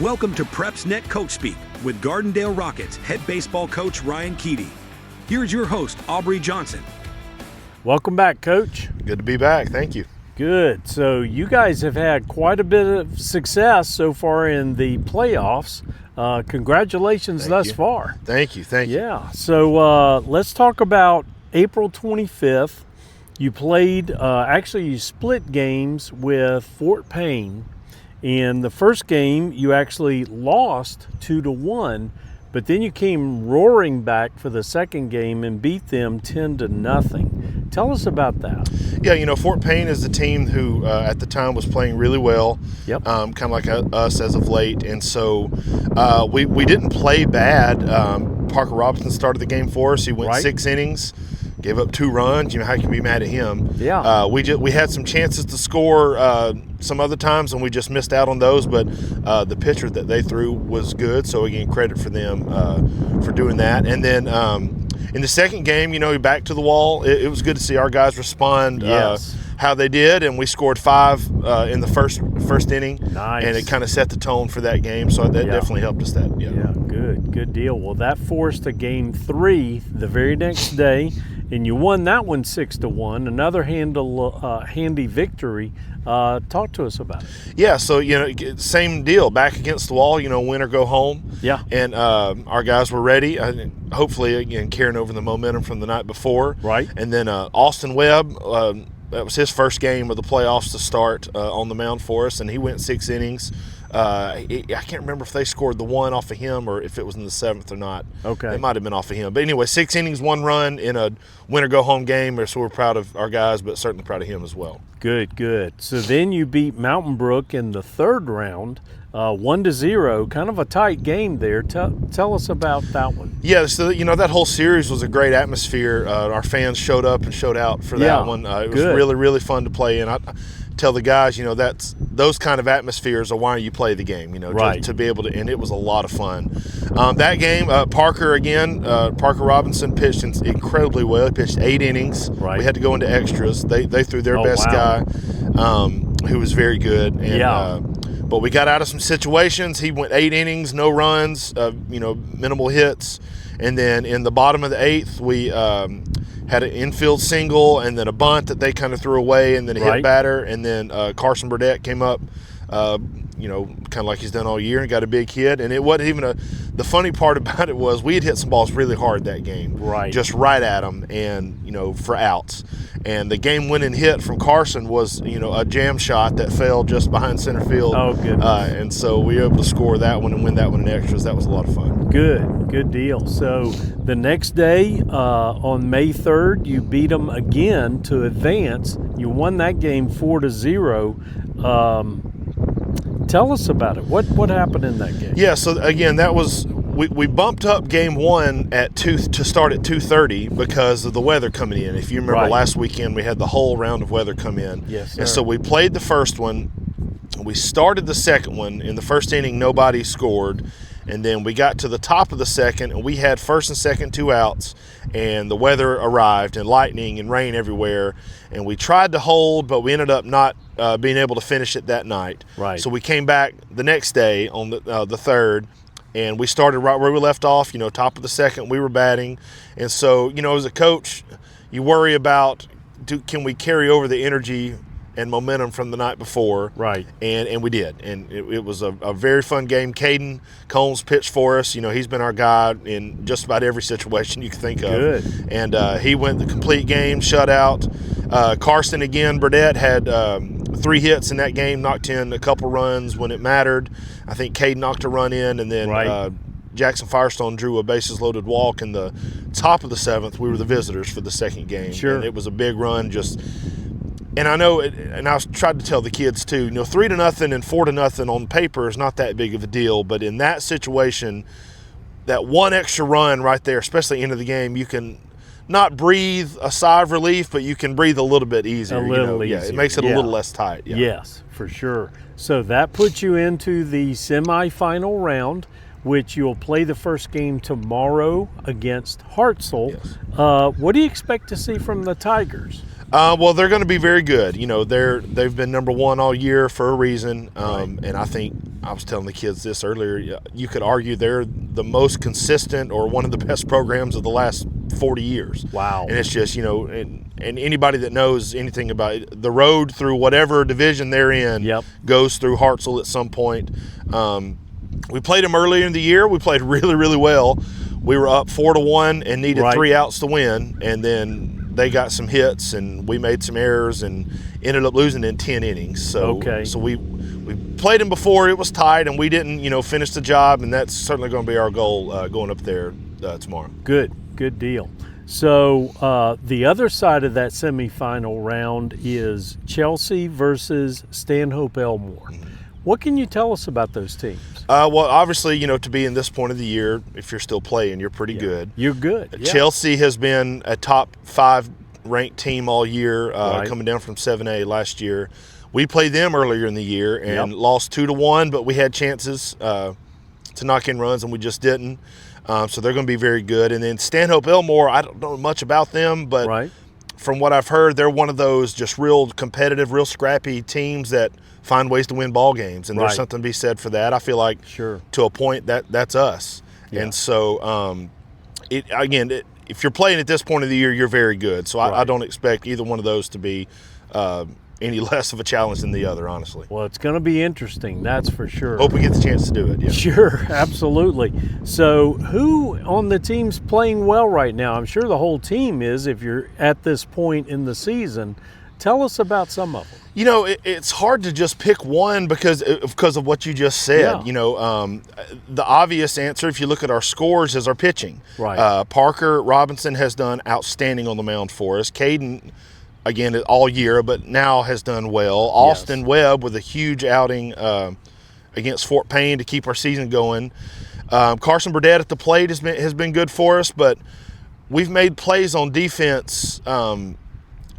Welcome to PrepsNet Coach Speak with Gardendale Rockets head baseball coach Ryan Keedy. Here's your host, Aubrey Johnson. Welcome back, Coach. Good to be back. Thank you. Good. So you guys have had quite a bit of success so far in the playoffs. Congratulations thus far. Thank you. Yeah. So let's talk about April 25th. You played, you split games with Fort Payne. In the first game, you actually lost 2-1, but then you came roaring back for the second game and beat them 10-0. Tell us about that. Yeah, Fort Payne is the team who at the time was playing really well. Yep. Kind of like us as of late, and so we didn't play bad. Parker Robinson started the game for us. He went 6 innings. Gave up 2 runs. How can you be mad at him? Yeah. We had some chances to score some other times, and we just missed out on those. But the pitcher that they threw was good, so again, credit for them for doing that. And then in the second game, back to the wall. It was good to see our guys respond how they did, and we scored 5 in the first inning. Nice. And it kind of set the tone for that game. So that definitely helped us. Good deal. Well, that forced a game 3 the very next day. And you won that one 6-1. Another handy victory. Talk to us about it. Yeah, so same deal. Back against the wall. Win or go home. Yeah. And our guys were ready. Hopefully, again, carrying over the momentum from the night before. Right. And then Austin Webb. That was his first game of the playoffs to start on the mound for us, and he went 6 innings. I can't remember if they scored the one off of him or if it was in the 7th or not. Okay. It might have been off of him. But anyway, 6 innings, 1 run in a win-or-go-home game. So we're proud of our guys, but certainly proud of him as well. Good. So then you beat Mountain Brook in the third round, 1-0. Kind of a tight game there. Tell us about that one. Yeah, so that whole series was a great atmosphere. Our fans showed up and showed out for that one. It was really, really fun to play in. I tell the guys, that's those kind of atmospheres are why you play the game, to be able to, and it was a lot of fun. That game, Parker Robinson pitched incredibly well. He pitched 8 innings. Right. We had to go into extras. They threw their best guy, who was very good. And, but we got out of some situations. He went 8 innings, no runs, minimal hits. And then in the bottom of the 8th, we had an infield single and then a bunt that they kind of threw away and then a hit batter. And then Carson Burdette came up, kind of like he's done all year and got a big hit. And it wasn't even the funny part about it was we had hit some balls really hard that game. Right. Just right at them and, for outs. And the game-winning hit from Carson was, a jam shot that fell just behind center field. Oh, goodness. And so we were able to score that one and win that one in extras. That was a lot of fun. Good deal. So the next day, on May 3rd, you beat them again to advance. You won that game 4-0. Tell us about it. What happened in that game? Yeah, so again, that was we bumped up game 1 to start at 2:30 because of the weather coming in. If you remember last weekend, we had the whole round of weather come in. Yes, sir. And so we played the first one. We started the second one. In the first inning, nobody scored. And then we got to the top of the second, and we had first and second 2 outs, and the weather arrived, and lightning and rain everywhere. And we tried to hold, but we ended up not being able to finish it that night. Right. So we came back the next day on the 3rd, and we started right where we left off, top of the second. We were batting. And so, as a coach, you worry about can we carry over the energy and momentum from the night before. Right. And we did. And it was a very fun game. Caden Combs pitched for us. He's been our guy in just about every situation you can think of. Good. And he went the complete game, shutout. Carson, again, Burdette had 3 hits in that game, knocked in a couple runs when it mattered. I think Caden knocked a run in, and then Jackson Firestone drew a bases-loaded walk in the top of the 7th. We were the visitors for the second game. Sure. And it was a big run, and I know, and I tried to tell the kids too, 3-0 and 4-0 on paper is not that big of a deal, but in that situation, that one extra run right there, especially into the game, you can not breathe a sigh of relief, but you can breathe a little bit easier. Easier. Yeah, it makes it a little less tight. Yeah. Yes, for sure. So that puts you into the semifinal round, which you'll play the first game tomorrow against Hartselle. Yes. What do you expect to see from the Tigers? Well, they're going to be very good. You know, they've been number one all year for a reason. Right. And I think I was telling the kids this earlier. You could argue they're the most consistent or one of the best programs of the last 40 years. Wow. And it's just, you know, and anybody that knows anything about it, the road through whatever division they're in goes through Hartselle at some point. We played them earlier in the year. We played really, really well. We were up 4-1 and needed 3 outs to win, and then they got some hits and we made some errors and ended up losing in 10 innings. So we played them before. It was tight and we didn't, you know, finish the job, and that's certainly going to be our goal going up there tomorrow. Good deal. So the other side of that semifinal round is Chelsea versus Stanhope Elmore. Mm-hmm. What can you tell us about those teams? Well, obviously, you know, to be in this point of the year, if you're still playing, you're pretty good. You're good. Yeah. Chelsea has been a top 5 ranked team all year, coming down from 7A last year. We played them earlier in the year and lost 2-1, but we had chances to knock in runs and we just didn't. So they're going to be very good. And then Stanhope Elmore, I don't know much about them, but from what I've heard, they're one of those just real competitive, real scrappy teams that find ways to win ball games, and there's something to be said for that. I feel like to a point that's us. And so if you're playing at this point of the year, you're very good. So I don't expect either one of those to be any less of a challenge than the other, honestly. Well, it's going to be interesting, that's for sure. Hope we get the chance to do it. Yeah. Sure, absolutely. So who on the team's playing well right now? I'm sure the whole team is if you're at this point in the season. Tell us about some of them. You know, it's hard to just pick one because of what you just said. Yeah. You know, the obvious answer, if you look at our scores, is our pitching. Right. Parker Robinson has done outstanding on the mound for us. Caden, again, all year, but now has done well. Austin Webb with a huge outing against Fort Payne to keep our season going. Carson Burdett at the plate has been good for us, but we've made plays on defense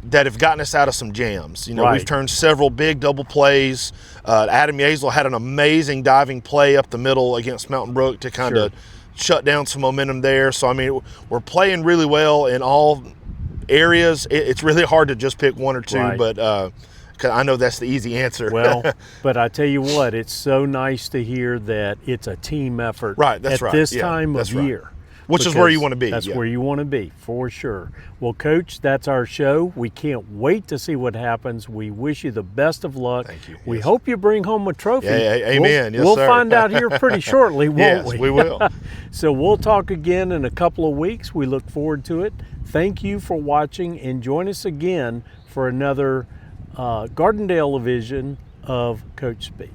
that have gotten us out of some jams. You know, we've turned several big double plays. Adam Yazel had an amazing diving play up the middle against Mountain Brook to kind of shut down some momentum there. So, I mean, we're playing really well in all areas. It's really hard to just pick one or two, but because I know that's the easy answer. Well, but I tell you what, it's so nice to hear that it's a team effort at this time of year. Which is where you want to be. That's where you want to be, for sure. Well, Coach, that's our show. We can't wait to see what happens. We wish you the best of luck. Thank you. We hope you bring home a trophy. Amen. We'll find out here pretty shortly, won't we? Yes, we will. So we'll talk again in a couple of weeks. We look forward to it. Thank you for watching, and join us again for another Gardendale edition of Coach Speak.